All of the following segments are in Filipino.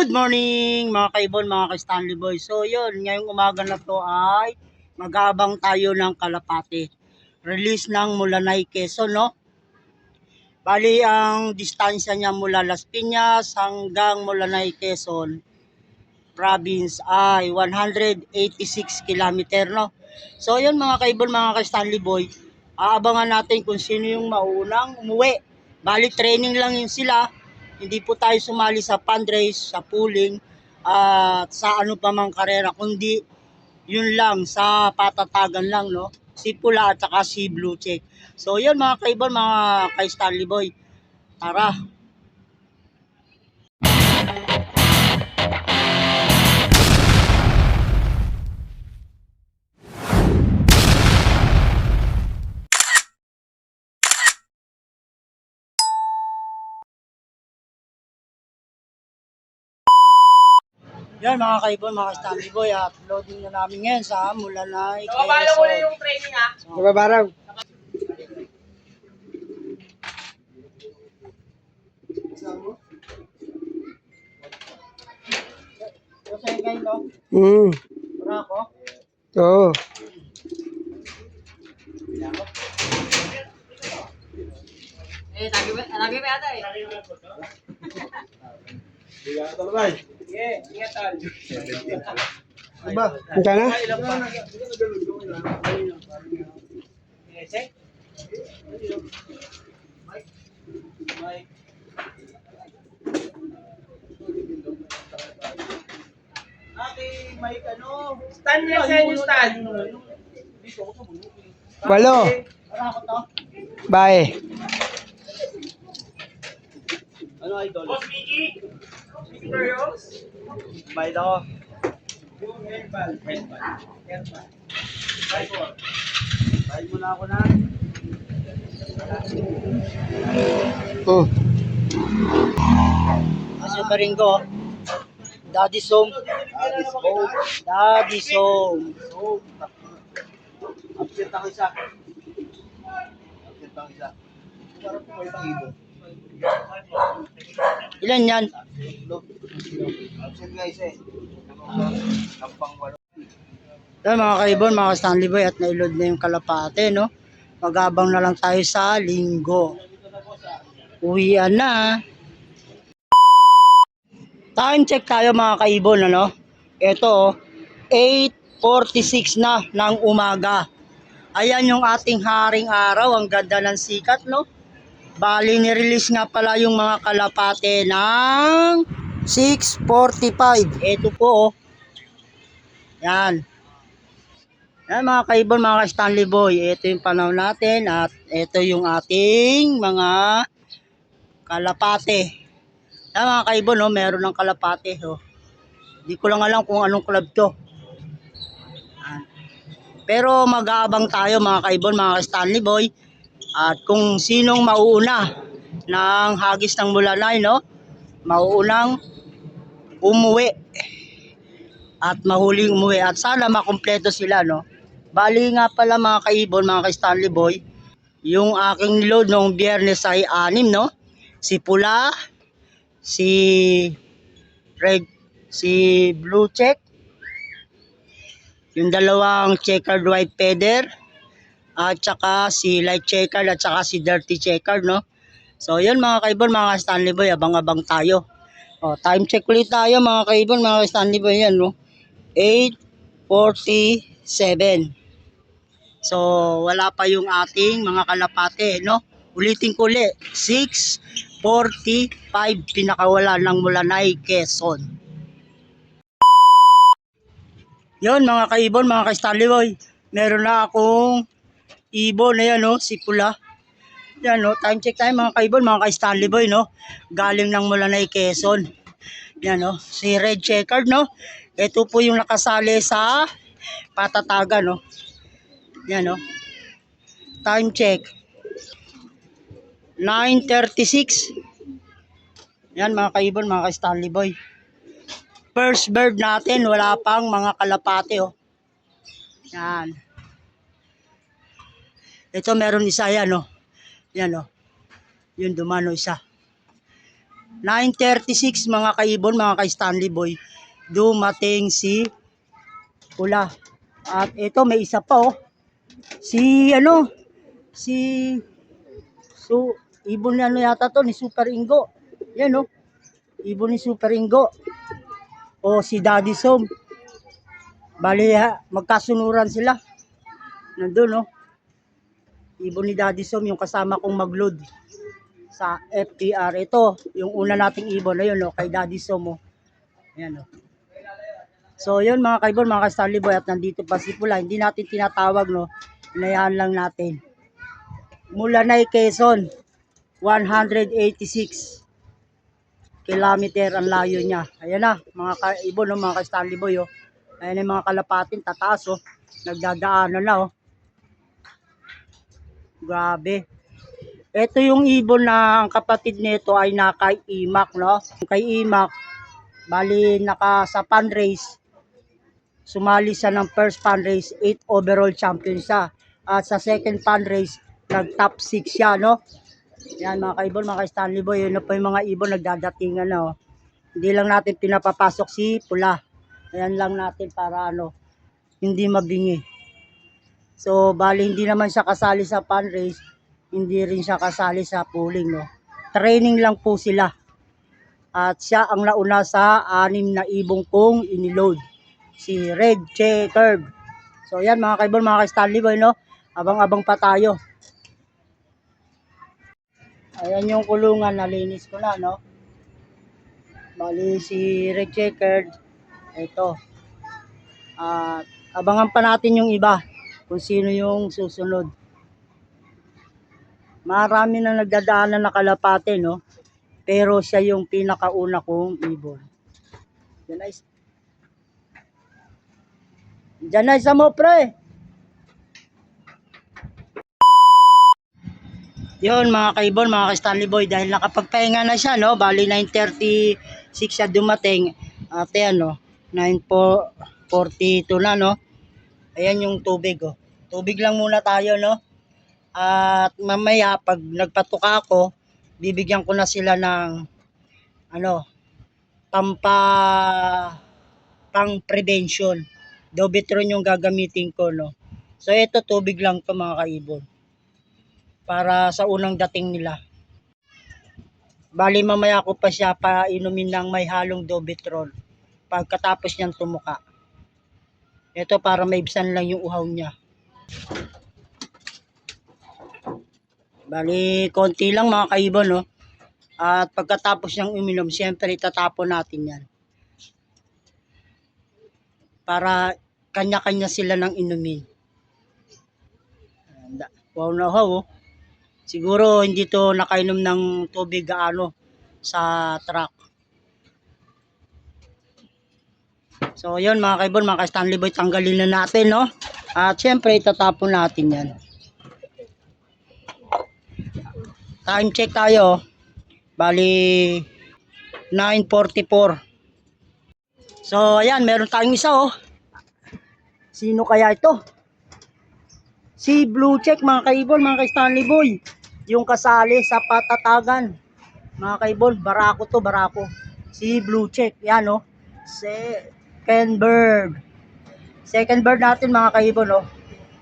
Good morning mga kaibon, mga ka-Stanley Boy. So yun, ngayong umaga na to ay mag-aabang tayo ng kalapate. Release ng Mulanay, Quezon, no? Bali, ang distansya niya mula Las Piñas hanggang Mulanay, Quezon province ay 186 kilometer, no? So yun mga kaibon, mga ka-Stanley Boy, aabangan natin kung sino yung maunang umuwi. Bali, training lang yun sila. Hindi po tayo sumali sa fundraise, sa pooling, at sa ano pa mang karera, kundi yun lang, sa patatagan lang, no? Si Pula at saka si Blue Check. So yun mga kaibon, mga ka-Stanley Boy, tara. Yan mga kaibon, mga Stanley Boy, at loading na namin ngayon sa Mulanay, Quezon. Nababaraw mo na yung training, ha? Nababaraw. So sa'yo kayo, no? Para ako? Oo. Lagi ba yata eh? Sige, ingatan. Diba? Hanggang na? Check. Stand na sa inyo, stand. Walo. Para ako to? Bye. Ano idol? Boss Mickey? Serious? Bayad ako. Yung herbal. Bayad mo na ako na. Oh. Kasi pa rin ko. Daddy Song. Daddy Song. Upset ang isa. Upset ang isa. Parang po kayo ibon. Ilan yan? Upset nga isa eh. Kampang walo. Yan mga kaibon, mga Stanley Boy, at nailod na yung kalapate, no? Magabang na lang tayo sa linggo. Uwian na. Time check tayo mga kaibon, ano? Ito, 8:46 na ng umaga. Ayan yung ating haring araw. Ang ganda ng sikat, no? Bali, nirelease nga pala yung mga kalapate ng 6:45. Ito po, oh. Yan. Yan mga kaibon, mga Stanley Boy. Ito yung panahon natin at ito yung ating mga kalapate. Yan mga kaibon, no? Meron ng kalapate. Oh. Hindi ko lang alam kung anong club to. Yan. Pero mag-aabang tayo mga kaibon, mga Stanley Boy. At kung sinong mauuna ng hagis ng Mulanay, no? Mauunang umuwi at mahuling umuwi at sana makumpleto sila, no? Bali nga pala mga kaibon, mga ka-Stanley Boy, yung aking load noong Biyernes ay 6, no? Si Pula, si Red, si Blue Check, yung dalawang checkered white feather, at saka si light checkered at saka si dirty checkered, no? So yun mga kaibon, mga Stanley Boy, abang-abang tayo. O, time check ulit tayo mga kaibon, mga Stanley Boy, yan, no? 8:47. So wala pa yung ating mga kalapate, no? Ulitin ko ulit, 6:45 pinakawala ng Mulanay, Quezon. Yun mga kaibon, mga ka-Stanley Boy, meron na akong ibon, ayan, no? Si Pula. Yan, no? Time check tayo mga kaibon, mga ka-Stanley Boy, no? Galing ng Mulanay, Quezon. Yan, no? Si Red Checkered, no? Ito po yung nakasali sa patatagan, no? Yan, no? Time check 9:36. Yan mga kaibon, mga ka-Stanley Boy. First bird natin, wala pang mga kalapate, oh. Yan. Ito meron isa, yan, oh. Yan, oh. Yun, dumano isa. 9:36 mga kaibon, mga ka-Stanley Boy. Dumating si Pula. At ito may isa pa oh. Si ibon ni ano yata to, ni Super Ingo. Yan oh. Ibon ni Super Ingo. O si Daddy Som. Bali magkasunuran sila. Nandun oh. Ibon ni Daddy Som yung kasama kong mag-load sa FTR. Ito, yung una nating ibon. Ayun oh, kay Daddy Som oh. Ayan oh. So yun mga kaibon, mga ka-Stanley Boy, at nandito pa si Pula. Hindi natin tinatawag no. Hinayaan lang natin. Mulanay, Quezon. 186 kilometer ang layo niya. Ayan na, mga kaibon, no, mga ka-Stanley Boy. Oh. Ayan yung mga kalapatin, tataas. Oh. Nagdadaanan na. Oh. Grabe. Ito yung ibon na ang kapatid nito ay nakay Imac. No? Kay Imac, bali naka sa fundraise. Sumali siya ng first fundraise, 8 overall champion siya. At sa second fundraise, nag-top 6 siya, no? Yan mga kaibon, mga ka-Stanley Boy, yun na po yung mga ibon nagdadatingan na, oh. Hindi lang natin pinapapasok si Pula. Ayan lang natin para ano, hindi mabingi. So, bali hindi naman siya kasali sa fundraise, hindi rin siya kasali sa pooling, no? Training lang po sila. At siya ang nauna sa 6 na ibong kong iniload. Si Red Checkered. So yan mga kaibon, mga ka-Stanley Boy, no? Abang-abang pa tayo. Ayan yung kulungan, nalinis ko na, no? Bali si Red Checkered. Ito. At abangan pa natin yung iba. Kung sino yung susunod. Marami na nagdadaanan na kalapate, no? Pero siya yung pinakauna kong ibon. Yan ay diyan na isa mo, pre. Yun mga kaibon, mga ka-Stanley Boy, dahil nakapagpahinga na siya, no? Bali 9:36 siya dumating. At ayan, no? 9:42 na, no? Ayan yung tubig, oh. Tubig lang muna tayo, no? At mamaya, pag nagpatuka ako, bibigyan ko na sila ng ano, pang prevention. Dobitron yung gagamitin ko, no? So, ito tubig lang to mga kaibon. Para sa unang dating nila. Bali, mamaya ko pa siya painumin ng may halong Dobitron. Pagkatapos niyang tumuka. Ito para maibsan lang yung uhaw niya. Bali, konti lang mga kaibon, no? At pagkatapos niyang uminom, siyempre itatapon natin yan. Para kanya-kanya sila ng inumin. Wow na wow, oh. Siguro hindi to nakainom ng tubig gaano sa truck. So yun mga kaibon, mga ka-Stanley Boy, tanggalin na natin, no? At syempre itatapon natin yan. Time check tayo. Bali 9:44. So ayan, meron tayong isa, oh. Sino kaya ito? Si Blue Check mga kaibon, mga ka-Stanley Boy. Yung kasali sa patatagan. Mga kaibon, barako to, barako. Si Blue Check, yan, oh. Second bird. Second bird natin mga kaibon, oh.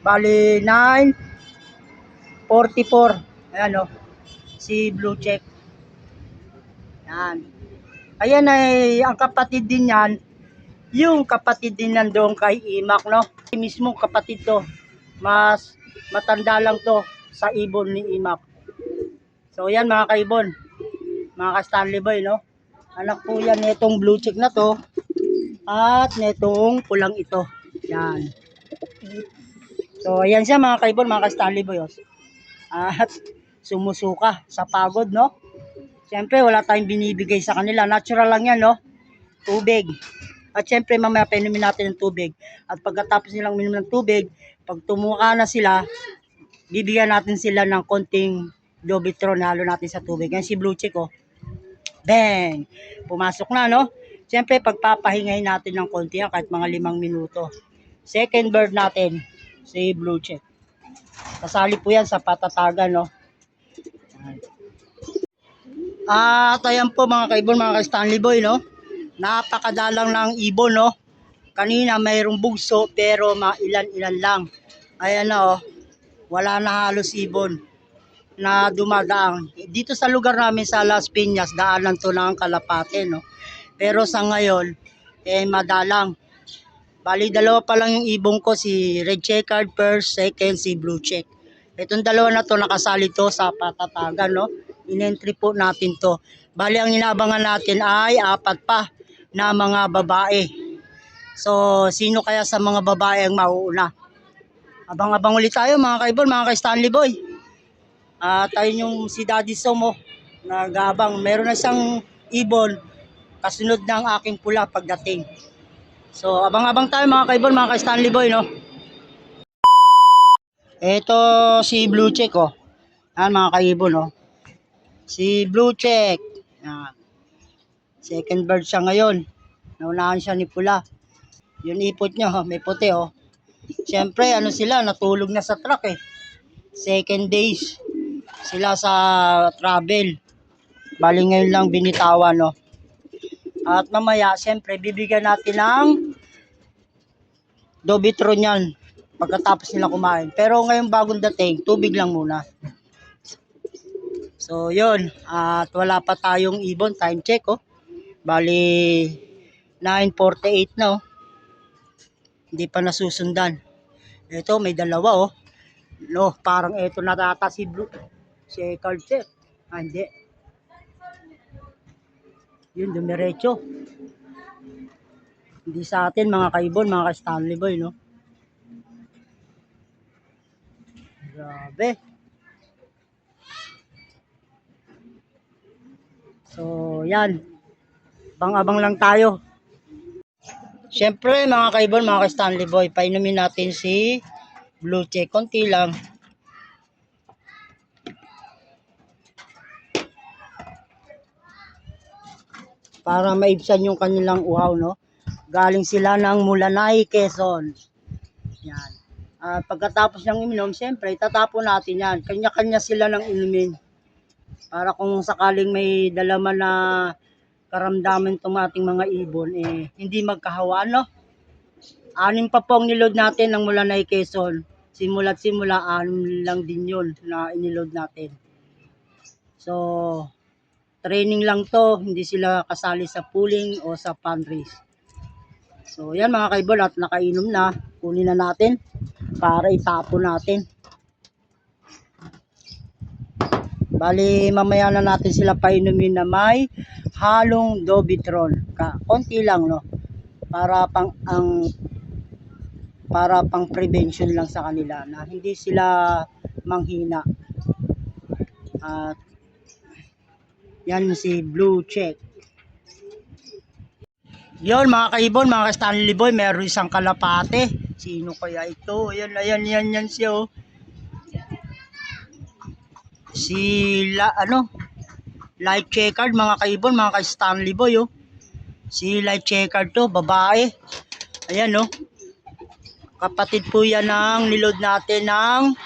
Bali 9:44. Ayan, oh. Si Blue Check. Yan. Ayan ay ang kapatid din yan. Yung kapatid din nandoon kay Imac, no? Mismo kapatid to. Mas matanda lang to sa ibon ni Imac. So yan mga kaibon. Mga ka-Stanley Boy, no? Anak po yan netong Blue Check na to. At netong pulang ito. Yan. So ayan siya mga kaibon, mga ka-Stanley Boy. Oh. At sumusuka sa pagod, no? Siyempre wala tayong binibigay sa kanila. Natural lang yan, no? Tubig. At siyempre mamaya painumin natin ng tubig. At pagkatapos nilang uminom ng tubig, pag tumuka na sila, bibigyan natin sila ng konting Dobitron, halo natin sa tubig. Yan si Blue Check, oh. Bang! Pumasok na, no? Siyempre pagpapahingayin natin ng konti yan, kahit mga 5 minuto. Second bird natin, si Blue Check. Kasali po yan sa patatagan, no? At ayan po mga kaibon, mga ka-Stanley Boy, no? Napakadalang ng ibon, no? Kanina mayroong bugso pero mailan-ilan lang. Ayan na, oh. Wala na halos ibon na dumadaang. Dito sa lugar namin sa Las Piñas, daanan to ng Kalapate, no? Pero sa ngayon, madalang. Bali, dalawa pa lang yung ibon ko, si Red Checkered first, second si Blue Check. Itong dalawa na to nakasali to sa patatagan, no? In-entry po natin to. Bali, ang inaabangan natin ay 4 pa na mga babae. So, sino kaya sa mga babae ang mauuna? Abang-abang ulit tayo mga kaibon, mga ka-Stanley Boy. Tayo yung si Daddy Somo, nag-aabang. Meron na siyang ibon, kasunod ng aking pula pagdating. So, abang-abang tayo mga kaibon, mga ka-Stanley Boy, no? Ito si Blue Check, oh. Yan mga kaibon, oh. Si Blue Check. Yan. Second bird siya ngayon. Naunahan siya ni pula. Yung ipot niya, oh, may puti, oh. Siyempre, ano sila, natulog na sa truck, eh. Second days sila sa travel. Bali ngayon lang binitawan, no. At mamaya, siyempre, bibigyan natin ng Dobitron yan pagkatapos nila kumain. Pero ngayon bagong dating, tubig lang muna. So, yun. At wala pa tayong ibon. Time check, oh. Bali, 9:48 na, oh. Hindi pa nasusundan. Ito, may dalawa, oh. No, parang ito natata si Blue. Si Card Check. Hindi. Yun, dumiretso. Hindi sa atin, mga kaibon, mga ka-Stanley Boy, no? Grabe. So, yan. Abang-abang lang tayo. Siyempre, mga kaibon, mga ka-Stanley Boy, painumin natin si Blue Check. Konti lang. Para maibsan yung kanilang uhaw, no? Galing sila ng Mulanay, Quezon. Yan. Pagkatapos ng iminom, siyempre, itatapon natin yan. Kanya-kanya sila ng inumin. Para kung sakaling may dalaman na karamdaman itong ating mga ibon, hindi magkahawaan, no? 6 pa po ang niload natin ng Mulanay, Quezon. Simula 6 lang din yun na iniload natin. So, training lang to, hindi sila kasali sa pooling o sa fundraise. So, yan mga kaibon, at nakainom na. Kunin na natin para itapon natin. Bali, mamaya na natin sila painumin na may halong Dobitron. Konti lang, no? Para pang prevention lang sa kanila na hindi sila manghina. At yan si Blue Check. Yon mga kaibon, mga ka-Stanley Boy, meron isang kalapate. Sino kaya ito? Yan siya, oh. Light Checkered, mga kaibon, mga ka-Stanley Boy, oh. Si Light Checkered to, babae. Ayan, oh. Kapatid po yan ng niload natin ng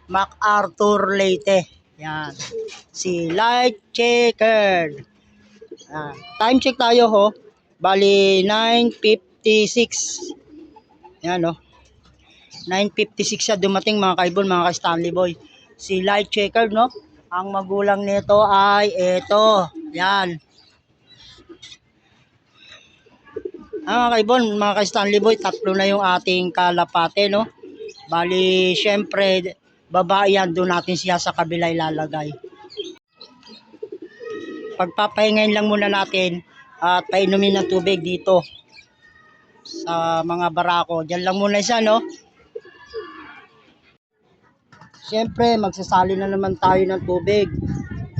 MacArthur Leyte. Yan. Si Light Checkered. Time check tayo, ho. Bali, 9:56. Yan, oh. 9:56 siya dumating, mga kaibon, mga ka-Stanley Boy. Si Light Checkered, no? Ang magulang nito ay ito. Yan. Mga kaibon, mga ka-Stanley Boy, 3 na yung ating kalapate, no? Bali, syempre, babae yan, doon natin siya sa kabila ilalagay. Pagpapahingayin lang muna natin at painumin ng tubig dito sa mga barako. Diyan lang muna siya, no? Siyempre, magsasali na naman tayo ng tubig.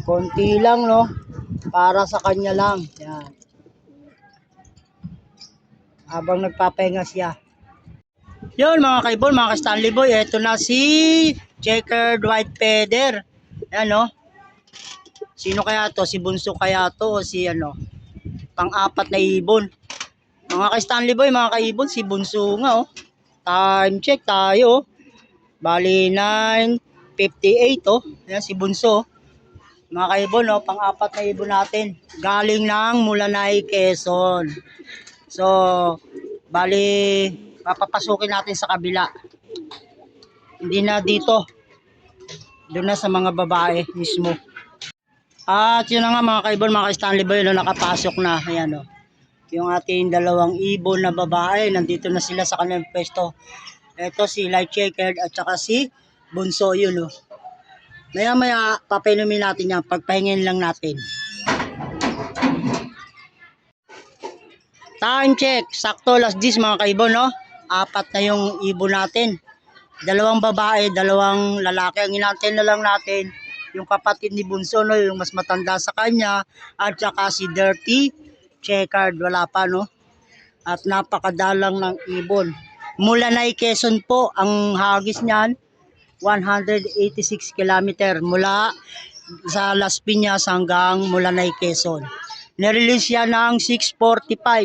Konti lang, no? Para sa kanya lang. Yan. Habang nagpapahinga siya. Yun, mga kaibon, mga ka-Stanley Boy, eto na si Checkered White Feather. Yan, no? Sino kaya to? Si Bunso kaya to? O si pang-4 na ibon? Mga ka-Stanley Boy, mga kaibon, si Bunso nga, oh. Time check tayo, oh. Bali, 9:58, oh. Yan, si Bunso. Mga kaibon, no, pang-apat na ibon natin. Galing ng Mulanay, Quezon. So, bali, papapasukin natin sa kabila. Hindi na dito. Doon na sa mga babae mismo. At yun na nga mga kaibon, mga ka-Stanley Boy, no, nakapasok na. Ayan, no. Yung ating dalawang ibon na babae, nandito na sila sa kanilang pwesto. Ito si Light Checkered at saka si Bunso, yun, no. Maya-maya, papainumin natin yan. Pagpahingin lang natin. Time check. Sakto, last 10 mga kaibon, no? 4 na yung ibon natin. 2 babae, 2 lalaki. Ang inantay na lang natin, yung kapatid ni Bunso, no? Yung mas matanda sa kanya. At saka si Dirty Checkered. Wala pa, no? At napakadalang ng ibon. Mulanay, Quezon po. Ang hagis niyan, 186 km mula sa Las Piñas hanggang Mulanay, Quezon. Nirelease siya ng 6:45.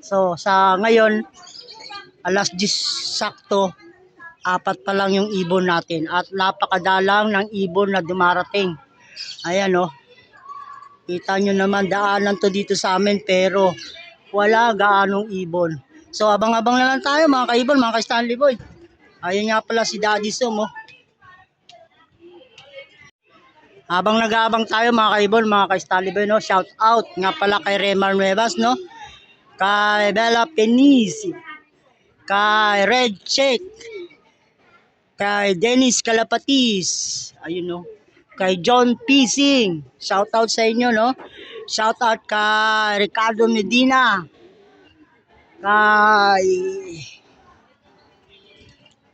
So, sa ngayon, alas 10 sakto, 4 pa lang yung ibon natin. At napakadalang ng ibon na dumarating. Ayan, o. Kita nyo naman, daanan to dito sa amin, pero wala gaanong ibon. So, abang-abang na lang tayo, mga kaibon, mga ka-Stanley Boy. Ayun nga pala si Daddy Som, oh. Habang nag-aabang tayo mga kaibon, mga ka-Stanley Boy, no? Shout out nga pala kay Remar Nuevas, no? Kay Bella Penisi, kay Red Check, kay Dennis Calapatis, ayun, no? Kay John Pising, shout out sa inyo, no? Shout out kay Ricardo Medina, kay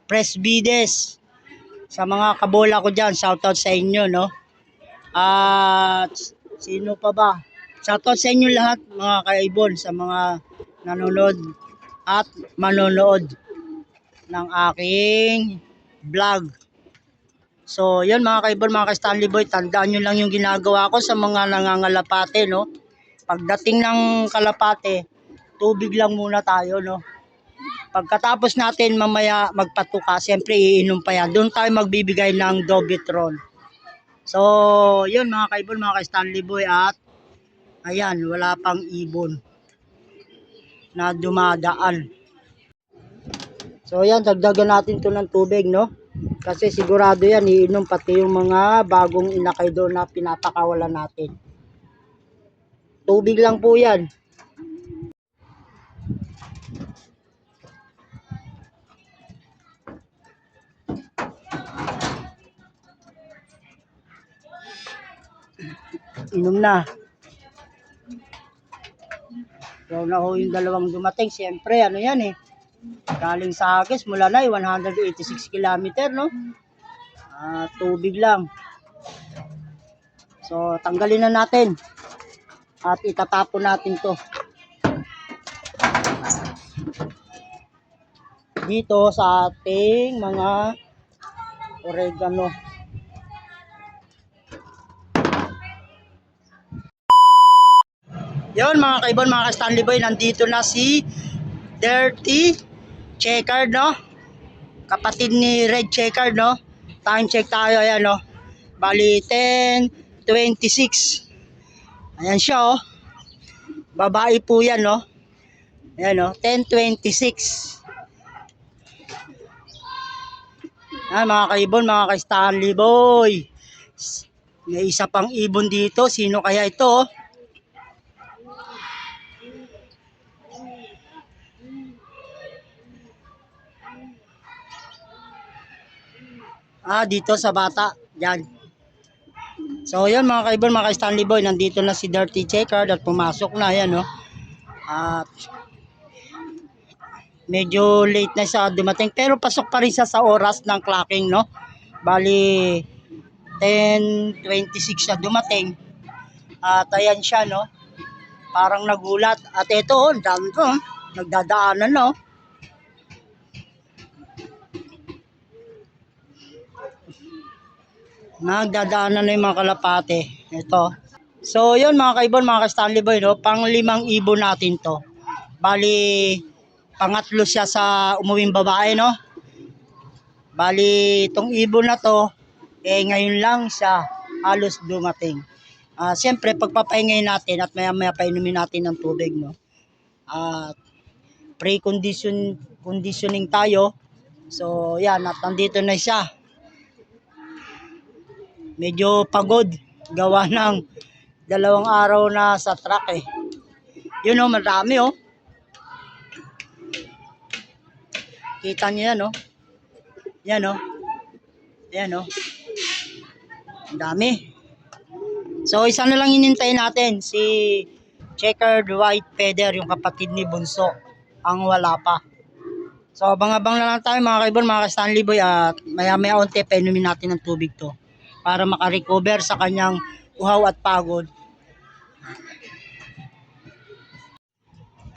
Presbides, sa mga kabola ko dyan, shoutout sa inyo, no? At sino pa ba? Shoutout sa inyo lahat, mga kaibon, sa mga nanonood at manonood ng aking vlog. So, yun mga kaibon, mga ka-Stanley Boy, tandaan nyo lang yung ginagawa ko sa mga nangangalapate, no? Pagdating ng kalapate, tubig lang muna tayo, no? Pagkatapos natin mamaya magpatuka, siyempre iinom pa yan. Doon tayo magbibigay ng Dobitron. So, yun mga kaibon, mga ka-Stanley Boy. At, ayan, wala pang ibon na dumadaan. So, ayan, dagdagan natin to ng tubig, no? Kasi sigurado yan, iinom pati yung mga bagong inakay doon na pinapakawalan natin. Tubig lang po yan. Inom na. So, na ho yung dalawang dumating. Siyempre, ano yan eh. Galing sa Agis, Mulanay, 186 km, no? Tubig lang. So, tanggalin na natin. At itatapon natin to. Dito sa ating mga oregano. Yun mga kaibon, mga ka-Stanley Boy, nandito na si Dirty Checkered, no? Kapatid ni Red Checkered, no? Time check tayo, ayan, no? Bali 10:26. Ayan siya, oh. Babae po yan, no? Ayan, no? 10:26. Ayan mga kaibon, mga ka-Stanley Boy. May isa pang ibon dito. Sino kaya ito, oh? Dito sa bata. Yan. So, yun mga kaibon, mga ka-Stanley Boy. Nandito na si Dirty Checkered at pumasok na. Yan, no? At medyo late na siya dumating. Pero pasok pa rin siya sa oras ng clocking, no? Bali, 10:26 siya dumating. At ayan siya, no? Parang nagulat. At ito, oh, dami ko. Nagdadaanan, no? Nagdadaanan na yung mga kalapate. Ito. So, yun mga kaibon, mga ka-Stanley Boy, no? Pang-5 ibon natin to. Bali, pangatlo siya sa umuwing babae, no? Bali, itong ibon na to, ngayon lang siya halos dumating. Siyempre, pagpapahingayin natin at maya-maya painumin natin ng tubig, no? At conditioning tayo. So, yan, at nandito na siya. Medyo pagod. Gawa ng 2 araw na sa truck eh. Yun o, marami o. Kita niyo yan o. Yan o. Yan o. Ang dami. So, isa na lang inintayin natin. Si Checkered White Feather, yung kapatid ni Bunso. Ang wala pa. So, abang-abang na lang tayo mga kaibon, mga Stanley Boy. At maya-maya unti, painumin natin ng tubig to. Para makarecover sa kanyang uhaw at pagod.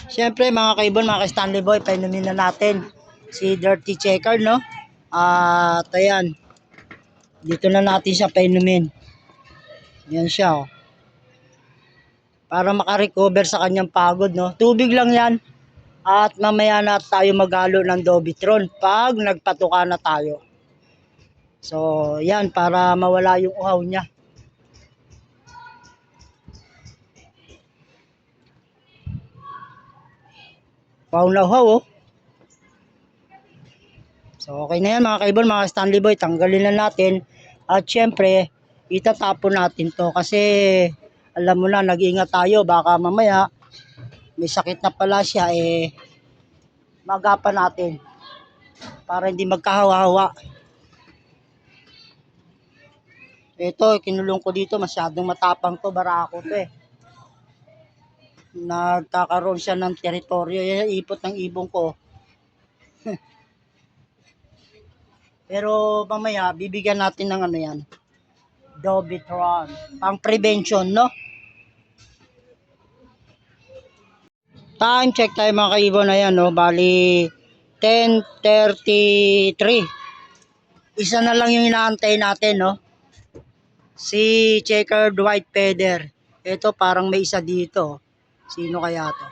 Siyempre mga kaibon, mga Stanley Boy, painumin na natin si Dirty Checker, no? At ayan, dito na natin siya painumin. Yan siya, oh. Para makarecover sa kanyang pagod, no? Tubig lang yan. At mamaya na tayo maghalo ng Dobitron pag nagpatuka na tayo. So, yan, para mawala yung uhaw niya. Uhaw na uhaw, oh. So, okay na yan mga kaibon, mga Stanley Boy. Tanggalin na natin. At syempre, itatapon natin to. Kasi, alam mo na, nag-iingat tayo. Baka mamaya, may sakit na pala siya, eh, magapan natin. Para hindi magkahawa-hawa. Ito, kinulong ko dito. Masyadong matapang to. Barako to eh. Nagkakaroon siya ng teritoryo. Yan, ipot ng ibong ko. Pero mamaya, bibigyan natin ng ano yan. Dobitron. Pang prevention, no? Time check tayo mga kaibon. Ayan, no? Bali, 10:33. Isa na lang yung inaantay natin, no? Si Checkered White Feather. Ito, parang may isa dito. Sino kaya to?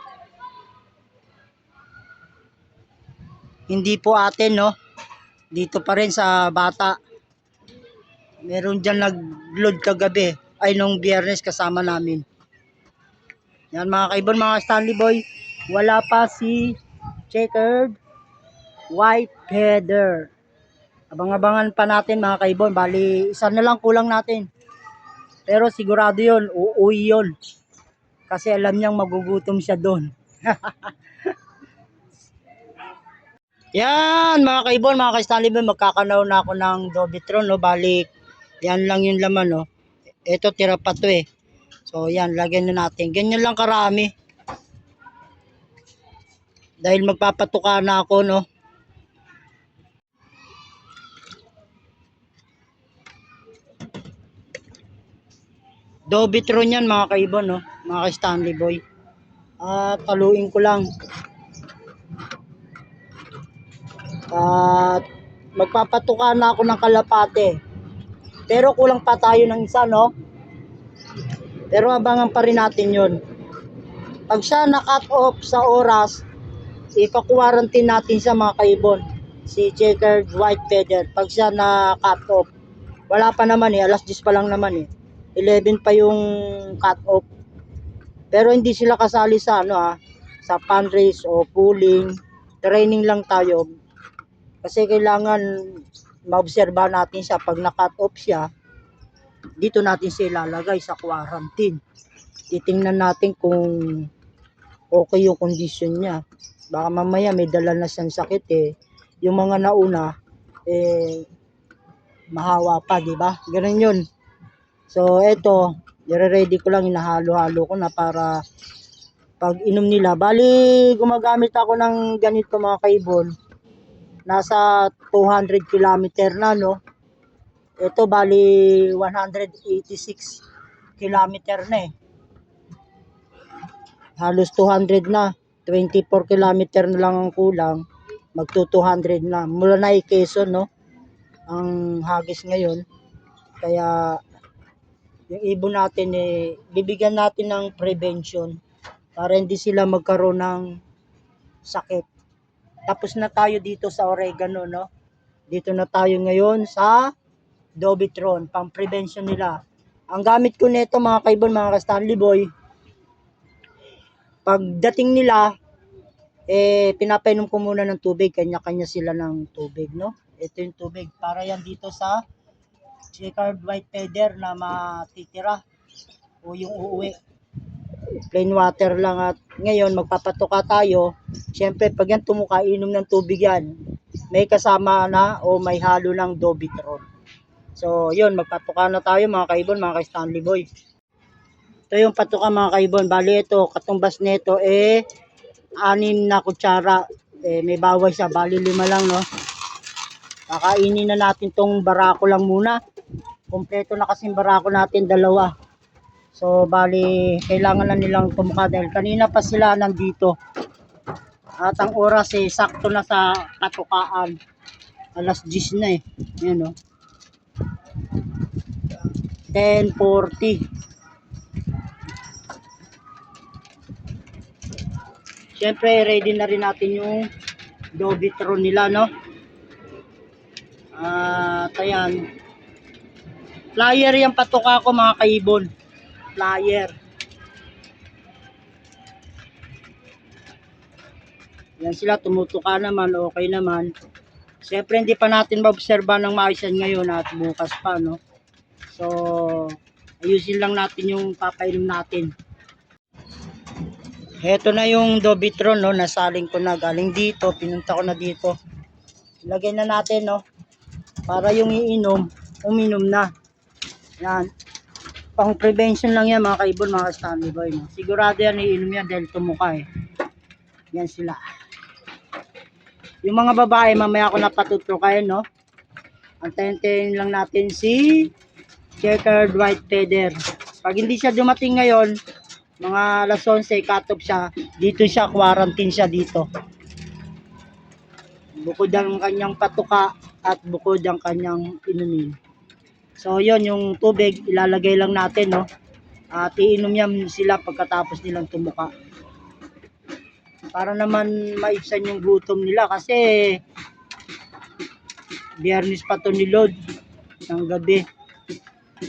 Hindi po atin, no? Dito pa rin sa bata. Meron dyan nag-load kagabi. Ay, nung Biyernes kasama namin. Yan mga kaibon, mga Stanley Boy. Wala pa si Checkered White Feather. Abang-abangan pa natin mga kaibon. Bali, isa na lang kulang natin. Pero sigurado yun, uuwi yun. Kasi alam niyang magugutom siya doon. Yan mga kaibon, mga ka-Stanley Boy, magkakanaw na ako ng Dobitron, no? Balik, yan lang yung laman, no? Ito tira pa to eh. So yan, lagyan na natin. Ganyan lang karami. Dahil magpapatuka na ako, no? Dobitron yan mga kaibon, no? Mga ka-Stanley Boy. At paluin ko lang. At magpapatuka na ako ng kalapate. Pero kulang pa tayo ng isa, no? Pero abangan pa rin natin yun. Pag siya na-cut off sa oras, ipa-quarantine natin siya mga kaibon. Si Checkered White Feather. Pag siya na-cut off, wala pa naman eh. Alas 10 pa lang naman eh. 11 pa yung cut off. Pero hindi sila kasali sa ano sa fundraise o pooling. Training lang tayo. Kasi kailangan maobserba natin siya. Pag na-cut off siya, dito natin siya ilalagay sa quarantine. Titingnan natin kung okay yung condition niya. Baka mamaya may dala na siyang sakit eh. Yung mga nauna, eh, mahawa pa, di ba? Ganun yun. So, eto, nire-ready ko lang, inahalo-halo ko na para pag inom nila. Bali, gumagamit ako ng ganito mga kaibon. Nasa 200 kilometer na, no? Ito, bali, 186 kilometer na eh. Halos 200 na. 24 kilometer na lang ang kulang. Magto 200 na. Mula na Quezon, no? Ang hagis ngayon. Kaya, yung ibon natin eh, bibigyan natin ng prevention para hindi sila magkaroon ng sakit. Tapos na tayo dito sa oregano, no? Dito na tayo ngayon sa Dobitron, pang prevention nila. Ang gamit ko nito mga kaibon, mga ka-Stanley Boy, pagdating nila, pinapainom ko muna ng tubig, kanya-kanya sila ng tubig, no? Ito yung tubig, para yan dito sa checkered white feather na matitira o yung uuwi. Plain water lang. At ngayon magpapatuka tayo. Siyempre pag yan tumuka, inom ng tubig yan. May kasama na o may halo ng Dobitron. So yun, magpatuka na tayo mga kaibon, mga ka-Stanley Boy. Ito yung patuka mga kaibon. Bali ito, katumbas nito 6 na kutsara. May bawal siya, bali 5 lang, no. Kakainin na natin tong barako lang muna. Kompleto na kasing barako natin, 2. So bali kailangan na nilang tumuka dahil kanina pa sila nandito. At ang oras sakto na sa patukaan. Alas 10 na Ayan, no. 10:40. Siyempre ready na rin natin yung Dobitron nila, no. Ayan. Flyer yung patuka ko mga kaibon. Flyer. Yan sila, tumutuka naman, okay naman. Siyempre hindi pa natin maobserba ng maayos yan ngayon at bukas pa, no. So ayusin lang natin yung papainom natin. Heto na yung Dobitron, no, nasaling ko na, galing dito, pinunta ko na dito. Ilagay na natin, no, para yung iinom, uminom na. Yan. Pang prevention lang yan mga kaibon, mga Stanley Boy, no. Sigurado yan iinom yan dahil tumuka Yan sila. Yung mga babae, mamaya ko na patutukayan, no. Antayin lang natin si checkered white feather. Pag hindi siya dumating ngayon, mga alas 11, cut-off siya. Dito siya, quarantine siya dito. Bukod ang kanyang patuka at bukod ang kanyang inumin. So yon yung tubig, ilalagay lang natin, no. At iinom yan sila pagkatapos nilang tumuka. Para naman maibsan yung gutom nila kasi Biyernes pa to nilod ng gabi.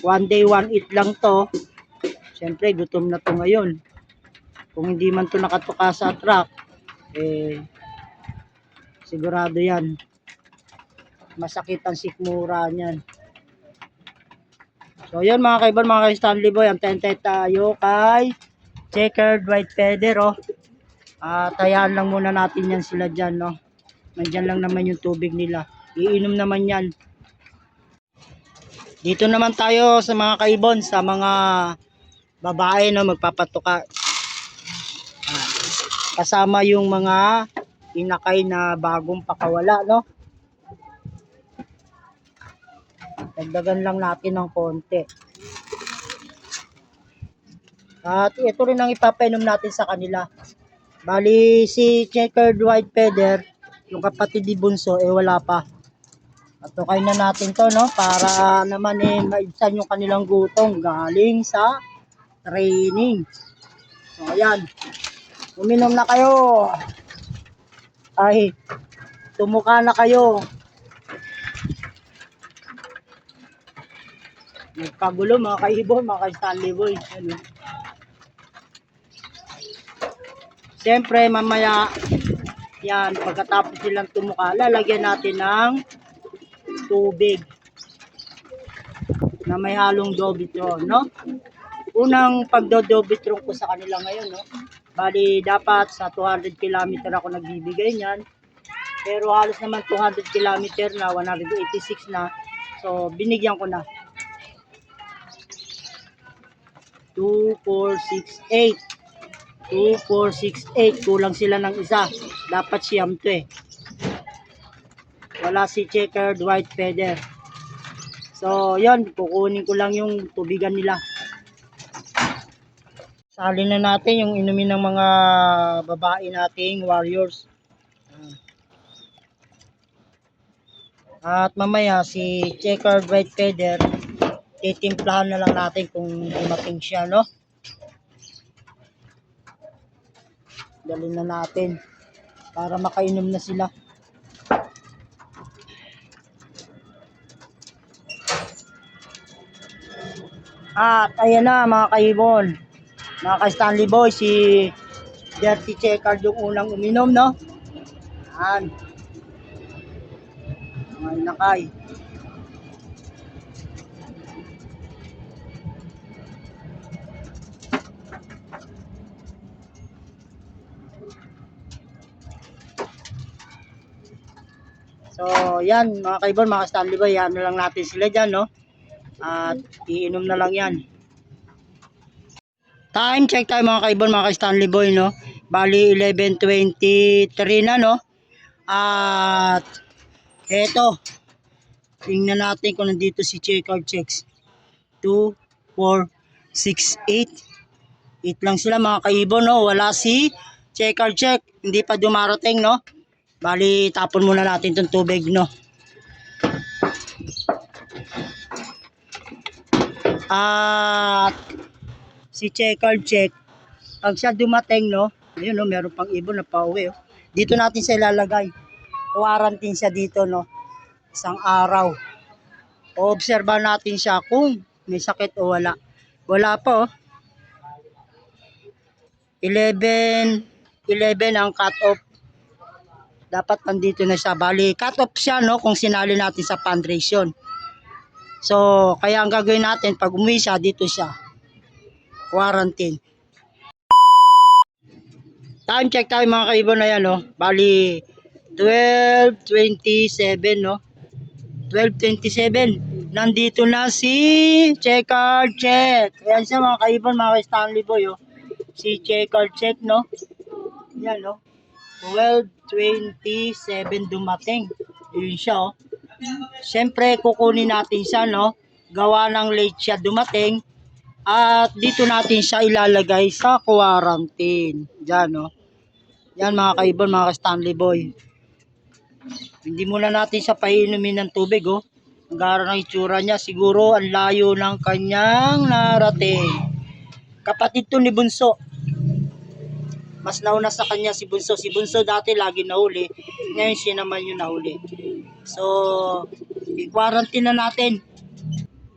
1 day 1 eat lang to. Siyempre gutom na to ngayon. Kung hindi man to nakatuka sa truck, sigurado yan masakit ang sikmura niyan. So yun mga kaibon, mga ka-Stanley Boy, antay tayo kay checkered white feather, tayaan lang muna natin yan sila dyan, no. Nandyan lang naman yung tubig nila, iinom naman yan. Dito naman tayo sa mga kaibon, sa mga babae, no, magpapatuka. Kasama yung mga inakay na bagong pakawala, no. Dagdagan lang natin ng konti. At ito rin ang ipapainom natin sa kanila. Bali si checkered white feather, yung kapatid ni Bunso, wala pa. At tukay na natin to, no, para naman maibsan yung kanilang gutom galing sa training. So ayan, uminom na kayo. Ay, tumuka na kayo. Nagpagulo mga kaibon, mga ka-Stanley Boy. Ano? Siyempre mamaya yan, pagkatapos silang tumuka, lalagyan natin ng tubig na may halong Dobitron, no. Unang pagdo-Dobitron ko sa kanila ngayon, no. Bali dapat sa 200 km ako nagbibigay niyan. Pero halos naman 200 km na, 186 na. So binigyan ko na. 2, 4, 6, 8. 2, 4, 6, 8. Kulang sila ng isa. Dapat siyam to Wala si checkered white feather. So, yon, kukunin ko lang yung tubigan nila. Salin na natin yung inumin ng mga babae nating warriors. At mamaya si checkered white feather, titimplahan na lang natin kung dumating siya, no. Dalhin na natin para makainom na sila. At ayan na mga kaibon, mga ka-Stanley Boy, si Dirty Checker yung unang uminom, no? Yan. Mga inakay. So, yan mga kaibon, mga Stanley Boy, yan na lang natin sila dyan, no? At iinom na lang yan. Time check tayo mga kaibon, mga Stanley Boy, no? Bali 11:23 na, no? At eto, tingnan natin kung nandito si Checker Checks. 2, 4, 6, 8 lang sila mga kaibon, no? Wala si Checker Check, hindi pa dumarating, no? Bali, tapon muna natin itong tubig, no? At si Checker Check, pag siya dumating, no? Ayun, no? Meron pang ibon na pauwi, oh. Dito natin siya ilalagay. Quarantine siya dito, no? Isang araw. Obserbahan natin siya kung may sakit o wala. Wala pa, oh. 11 ang cut-off. Dapat nandito na siya. Bali, cut-off siya, no? Kung sinali natin sa fundraision. So, kaya ang gagawin natin, pag umuwi siya, dito siya. Quarantine. Time check tayo mga kaibon na yan, no? Bali, 12:27, no? 12:27. Nandito na si Checker Check. Ayan siya mga kaibon, mga Stanley Boy, oh. Si Checker Check, no? Yan, no? 12:27 dumating. Yun siya, oh. Siyempre, kukunin natin siya, no? Gawa ng late siya dumating. At dito natin siya ilalagay sa quarantine. Diyan, no? Yan mga kaibon, mga Stanley Boy. Hindi muna natin siya painumin ng tubig, oh. Ang gara ng itsura niya. Siguro ang layo ng kanyang narating. Kapatid to ni Bunso. Mas nauna sa kanya si Bunso. Si Bunso dati lagi nahuli. Ngayon siya naman yung nahuli. So, i-quarantine na natin.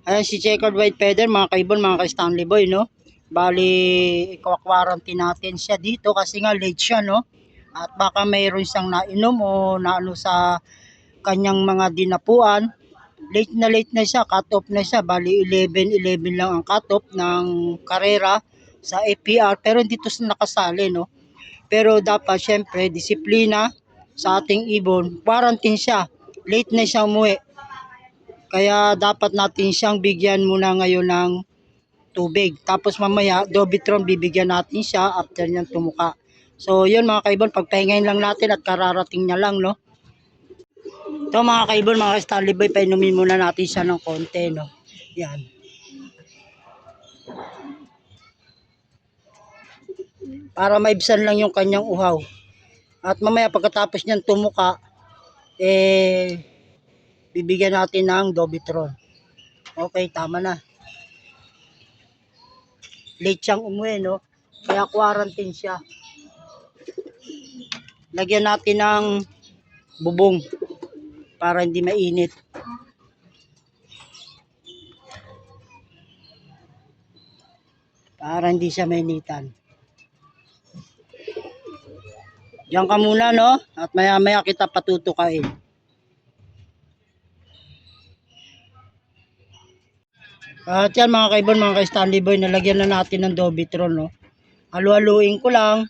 Ayan si Checkered White Feather, mga kaibon, mga ka-Stanley Boy, no? Bali, i-quarantine natin siya dito kasi nga late siya, no? At baka mayroon siyang nainom o naano sa kanyang mga dinapuan. Late na siya, cut off na siya. Bali, 11:11 lang ang cut off ng karera sa APR. Pero dito sa nakasali, no? Pero dapat, syempre, disiplina sa ating ibon. Quarantine siya. Late na siya umuwi. Kaya dapat natin siyang bigyan muna ngayon ng tubig. Tapos mamaya, Dobitron, bibigyan natin siya after niyang tumuka. So, yun mga kaibon, pagpahingayin lang natin at kararating niya lang, no? Ito mga kaibon, mga Stanley Boy, painumin muna natin siya ng konti, no? Yan. Para maibsan lang yung kanyang uhaw. At mamaya pagkatapos niyan tumuka, bibigyan natin ng Dobitron. Okay, tama na. Late siyang umuwi, no? Kaya quarantine siya. Lagyan natin ng bubong para hindi mainit. Para hindi siya mainitan. Diyan ka muna, no? At maya-maya kita patutukain. At yan mga kaibon, mga ka-Stanley Boy, nalagyan na natin ng Dobitron, no? Halu-haluin ko lang.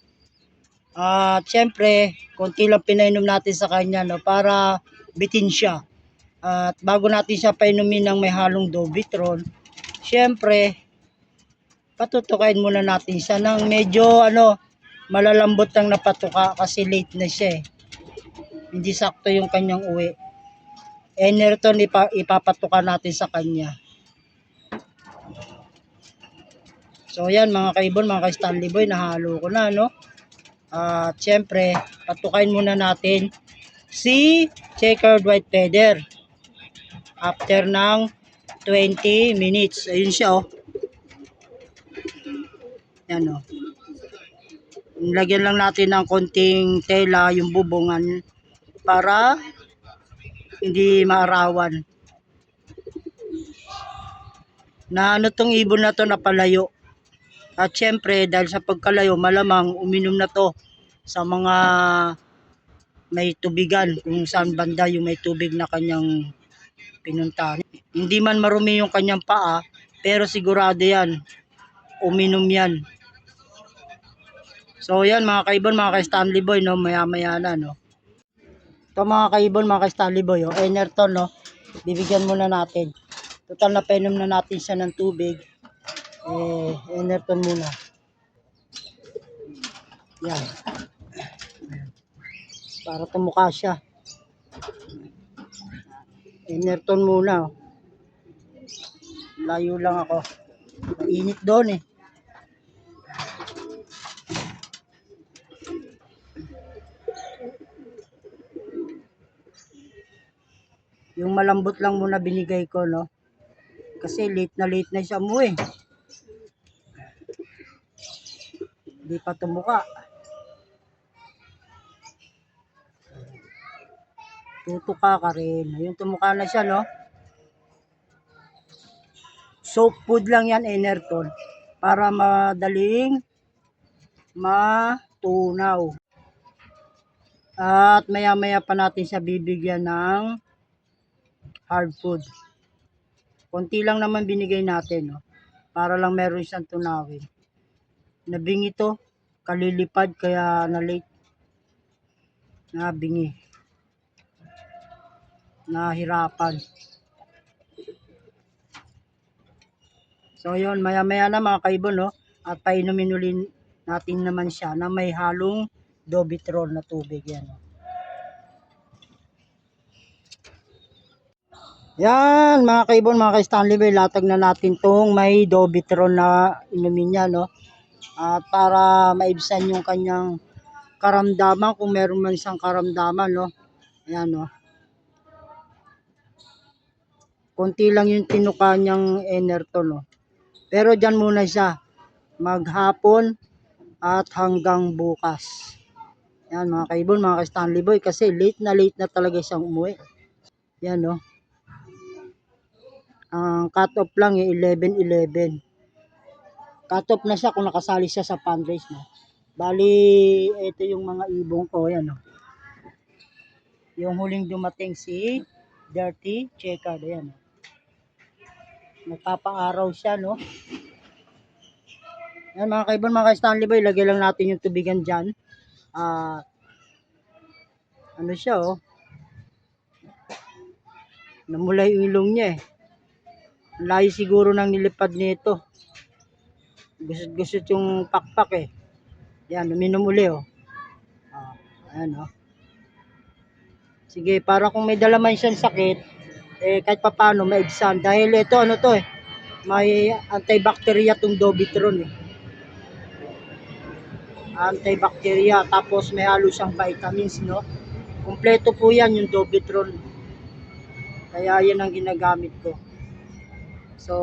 At syempre, konti lang pinainom natin sa kanya, no? Para bitin siya. At bago natin siya painumin ng may halong Dobitron, syempre, patutukain muna natin siya ng medyo, malalambot lang na patuka kasi late na siya, eh. Hindi sakto yung kanyang uwi. Enerton, ipapatuka natin sa kanya. So yan mga kaibon, mga ka-Stanley Boy, nahalo ko na, no? At syempre, patukain muna natin si Checkered White Feather. After ng 20 minutes. Ayun siya, oh. Yan, oh. Lagyan lang natin ng konting tela yung bubungan para hindi maarawan. na ano tong ibon na to napalayo. At syempre dahil sa pagkalayo malamang uminom na to sa mga may tubigan kung saan banda yung may tubig na kanyang pinuntahan. Hindi man marumi yung kanyang paa pero sigurado yan uminom yan. So yan mga kaibon, mga ka-Stanley Boy, no, maya-maya na, no. Ito mga kaibon, mga ka-Stanley Boy, Enerton, no, bibigyan muna natin. Total na painom na natin siya ng tubig. Enerton muna. Yan. Para tumuka siya. Enerton muna, oh. Layo lang ako. Mainit doon, eh. Yung malambot lang muna binigay ko, no. Kasi late na siya umuwi. Hindi pa tumuka. Tutuka ka rin. Yung tumuka na siya, no. Soap food lang yan, Enerton. Para madaling matunaw. At maya-maya pa natin siya bibigyan ng hard food. Konti lang naman binigay natin, no? Para lang meron siyang tunawin. Nabingi to, kalilipad kaya na late. Nabingi. Nahirapan. So yun, maya-maya na mga kaibon, no? At painumin ulit natin naman siya na may halong Dovitrol na tubig yan, no? Yan mga kaibon, mga ka-Stanley Boy, latag na natin tong may Dovitrol na inumin niya, no? At para maibsan yung kanyang karamdaman, kung meron man siyang karamdaman, no? Ayan, no? Konti lang yung tinuka niyang Enerton, no? Pero dyan muna siya, maghapon at hanggang bukas. Yan mga kaibon, mga ka-Stanley Boy, kasi late na talaga siyang umuwi. Yan, no? Ang cut-off lang yung 11-11. Cut-off na siya kung nakasali siya sa fundraise, no? Bali, ito yung mga ibong ko, yan, no? Yung huling dumating si Dirty Checkered, yan, no? Nagpapaaraw siya, no? Yan mga kaibon, mga ka-Stanley Boy, lagay lang natin yung tubigan dyan. Ano siya, oh? Namulay yung ilong niya, eh. Layo siguro ng nilipad nito. Gusot-gusot yung pakpak, eh. Yan, uminom uli, oh. Ayan, oh. Sige, para kung may dalaman siyang sakit, kahit papano maibsan. Dahil ito, ano to, eh. May antibacteria tong Dovitrol, eh. Antibacteria, tapos may halo siyang vitamins, no? Kompleto po yan yung Dovitrol. Kaya yan ang ginagamit ko. So,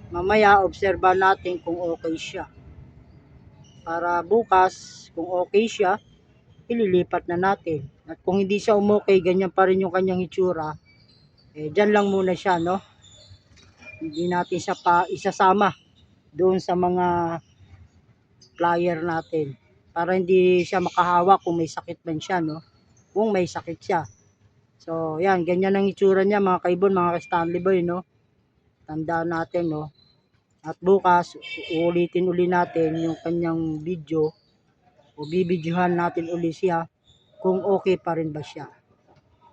mamaya obserba natin kung okay siya. Para bukas, kung okay siya, ililipat na natin. At kung hindi siya umokay, ganyan pa rin yung kanyang itsura, dyan lang muna siya, no? Hindi natin siya pa isasama doon sa mga flyer natin. Para hindi siya makahawak kung may sakit man siya, no? Kung may sakit siya. So, yan, ganyan ang itsura niya mga kaibon, mga ka-Stanley Boy, no? Tandaan natin, no? At bukas, uulitin uli natin yung kanyang video o bibidyohan natin uli siya kung okay pa rin ba siya.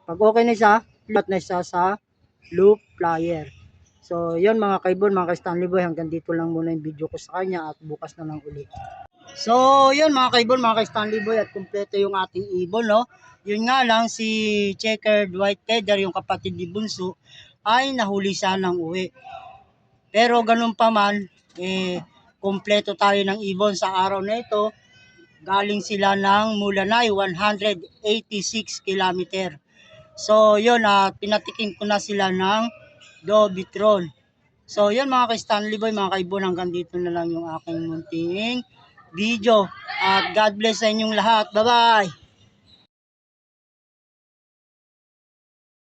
Pag okay na siya, lipat na siya sa loop flyer. So, yun mga kaibon, mga ka-Stanley Boy, hanggang dito lang muna yung video ko sa kanya at bukas na lang uli. So, yun mga kaibon, mga ka-Stanley Boy, at kumpleto yung ating ibon, no? Yun nga lang, si Checkered White Feather, yung kapatid ni Bunso, ay nahuli siya ng uwi. Pero ganun pa man, kumpleto tayo ng ibon sa araw na ito. Galing sila ng Mulanay, 186 kilometer. So, yun, pinatikim ko na sila ng Dovitrol. So, yun mga ka-Stanley Boy, mga kaibon, hanggang dito na lang yung aking munting video. At God bless sa inyong lahat. Bye-bye!